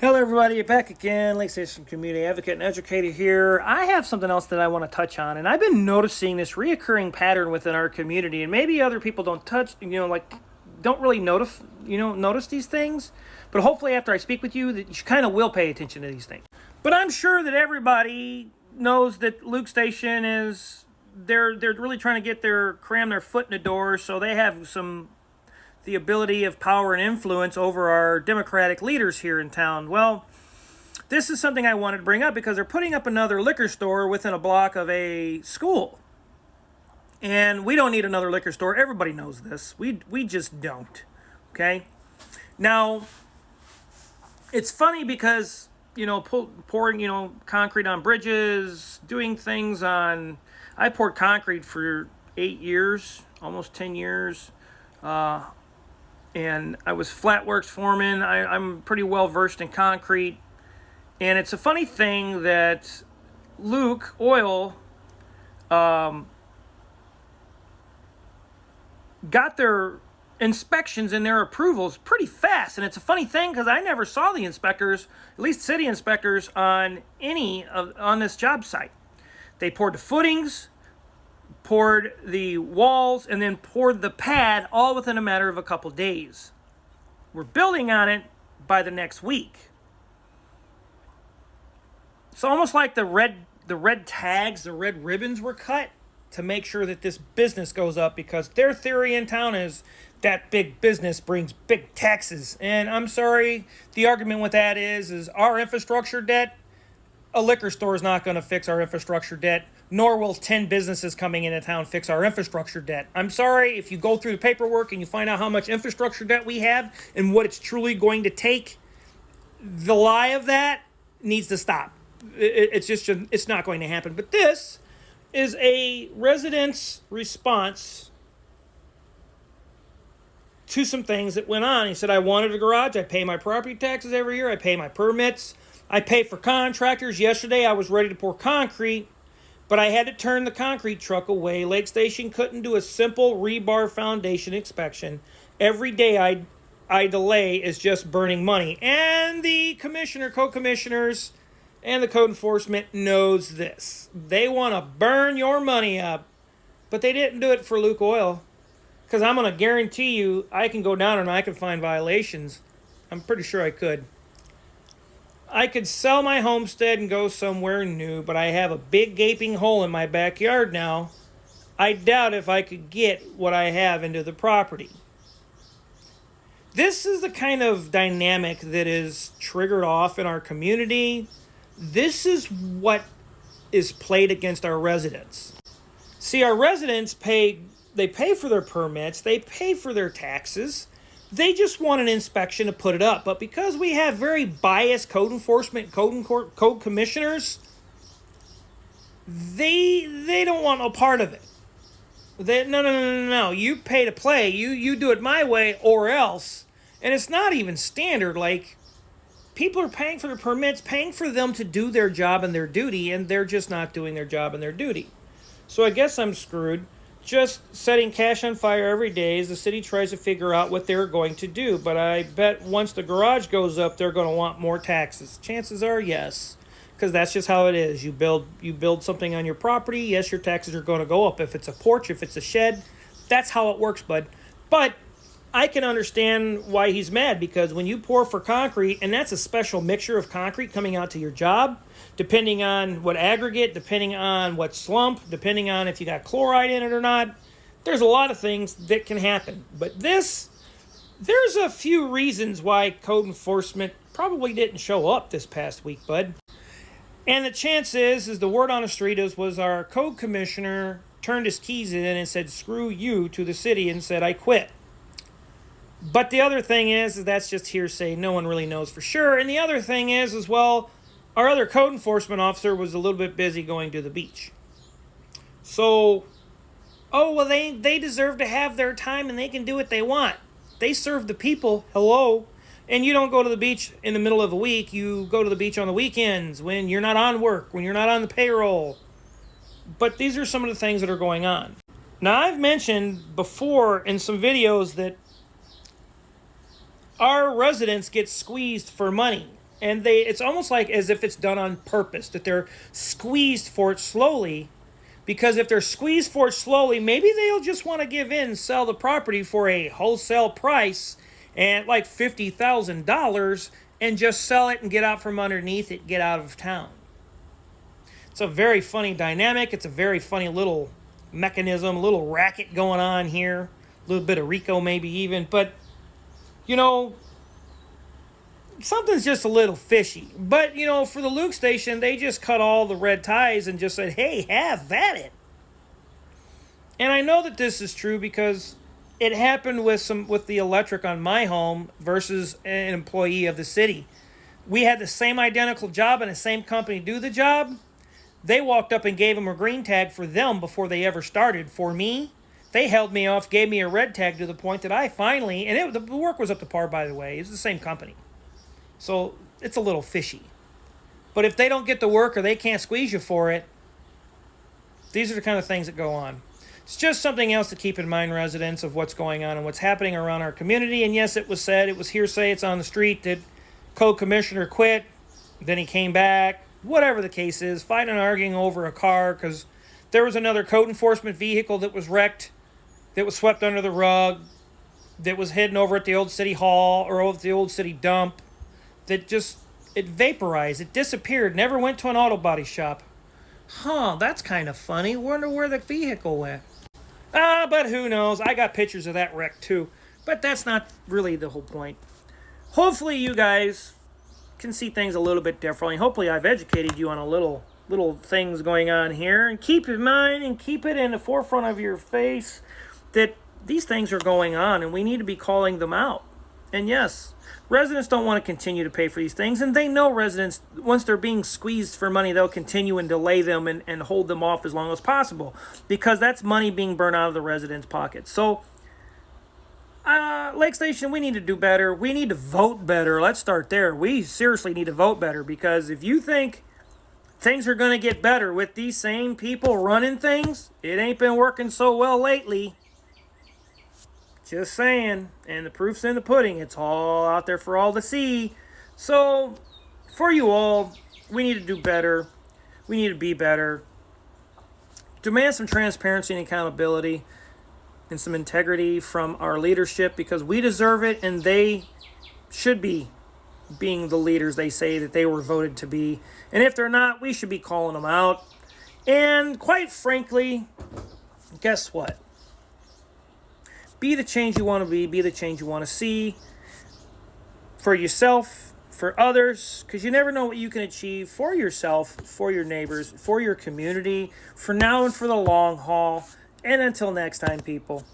Hello everybody, back again, Lake Station Community Advocate and Educator here. I have something else that I want to touch on, and I've been noticing this reoccurring pattern within our community, and maybe other people don't don't really notice these things, but hopefully after I speak with you, that you kind of will pay attention to these things. But I'm sure that everybody knows that Luke Station they're really trying to cram their foot in the door, so they have the ability of power and influence over our Democratic leaders here in town. Well, this is something I wanted to bring up because they're putting up another liquor store within a block of a school. And we don't need another liquor store. Everybody knows this. We just don't. Okay? Now, it's funny because, pouring, concrete on bridges, doing things on... I poured concrete for 8 years, almost 10 years. And I was flatworks foreman. I'm pretty well versed in concrete. And it's a funny thing that Luke Oil got their inspections and their approvals pretty fast. And it's a funny thing because I never saw the inspectors, at least city inspectors, on this job site. They poured the footings, poured the walls, and then poured the pad all within a matter of a couple days. We're building on it by the next week. It's almost like the red tags, the red ribbons were cut to make sure that this business goes up, because their theory in town is that big business brings big taxes. And I'm sorry, the argument with that is our infrastructure debt. A liquor store is not going to fix our infrastructure debt, nor will 10 businesses coming into town fix our infrastructure debt. I'm sorry, if you go through the paperwork and you find out how much infrastructure debt we have and what it's truly going to take, the lie of that needs to stop. It's not going to happen. But this is a resident's response to some things that went on. He said, I wanted a garage. I pay my property taxes every year. I pay my permits. I pay for contractors. Yesterday I was ready to pour concrete, but I had to turn the concrete truck away. Lake Station couldn't do a simple rebar foundation inspection. Every day I delay is just burning money. And the co-commissioners, and the code enforcement knows this. They want to burn your money up, but they didn't do it for Luke Oil, because I'm going to guarantee you I can go down and I can find violations. I'm pretty sure I could. I could sell my homestead and go somewhere new, but I have a big gaping hole in my backyard now. I doubt if I could get what I have into the property. This is the kind of dynamic that is triggered off in our community. This is what is played against our residents. See, our residents pay for their permits, they pay for their taxes. They just want an inspection to put it up. But because we have very biased code enforcement, code commissioners, they don't want no part of it. No. You pay to play. You do it my way or else. And it's not even standard. Like, people are paying for their permits, paying for them to do their job and their duty, and they're just not doing their job and their duty. So I guess I'm screwed. Just setting cash on fire every day as the city tries to figure out what they're going to do. But I bet once the garage goes up, they're going to want more taxes. Chances are yes, because that's just how it is. You build something on your property, yes, your taxes are going to go up. If it's a porch, if it's a shed, that's how it works, bud. But I can understand why he's mad, because when you pour for concrete, and that's a special mixture of concrete coming out to your job, depending on what aggregate, depending on what slump, depending on if you got chloride in it or not, there's a lot of things that can happen. But there's a few reasons why code enforcement probably didn't show up this past week, bud. And the chance is the word on the street was our code commissioner turned his keys in and said, screw you, to the city, and said, I quit. But the other thing is that's just hearsay. No one really knows for sure. And the other thing is well, our other code enforcement officer was a little bit busy going to the beach. So, they deserve to have their time and they can do what they want. They serve the people. Hello. And you don't go to the beach in the middle of a week. You go to the beach on the weekends when you're not on work, when you're not on the payroll. But these are some of the things that are going on. Now, I've mentioned before in some videos that our residents get squeezed for money. And it's almost like as if it's done on purpose, that they're squeezed for it slowly. Because if they're squeezed for it slowly, maybe they'll just want to give in and sell the property for a wholesale price and like $50,000 and just sell it and get out from underneath it, get out of town. It's a very funny dynamic. It's a very funny little mechanism, a little racket going on here. A little bit of RICO maybe even. But, you know, something's just a little fishy. But, you know, for the Luke station, they just cut all the red ties and just said, hey, have at it. And I know that this is true because it happened with the electric on my home versus an employee of the city. We had the same identical job and the same company do the job. They walked up and gave them a green tag for them before they ever started. For me, they held me off, gave me a red tag to the point that I finally, and the work was up to par, by the way. It's the same company. So it's a little fishy. But if they don't get the work or they can't squeeze you for it, these are the kind of things that go on. It's just something else to keep in mind, residents, of what's going on and what's happening around our community. And yes, it was said, it was hearsay, it's on the street that code commissioner quit, then he came back. Whatever the case is, fighting and arguing over a car because there was another code enforcement vehicle that was wrecked, that was swept under the rug, that was hidden over at the old city hall or over at the old city dump, that just, it vaporized, it disappeared, never went to an auto body shop. Huh, that's kind of funny. Wonder where the vehicle went. But who knows? I got pictures of that wreck too. But that's not really the whole point. Hopefully you guys can see things a little bit differently. Hopefully I've educated you on a little things going on here. And keep in mind and keep it in the forefront of your face that these things are going on and we need to be calling them out. And yes, residents don't want to continue to pay for these things. And they know residents, once they're being squeezed for money, they'll continue and delay them and hold them off as long as possible. Because that's money being burned out of the residents' pockets. So, Lake Station, we need to do better. We need to vote better. Let's start there. We seriously need to vote better. Because if you think things are going to get better with these same people running things, it ain't been working so well lately. Just saying. And the proof's in the pudding. It's all out there for all to see. So, for you all, we need to do better. We need to be better. Demand some transparency and accountability and some integrity from our leadership because we deserve it and they should be being the leaders they say that they were voted to be. And if they're not, we should be calling them out. And quite frankly, guess what? Be the change you want to be the change you want to see for yourself, for others, because you never know what you can achieve for yourself, for your neighbors, for your community, for now and for the long haul. And until next time, people.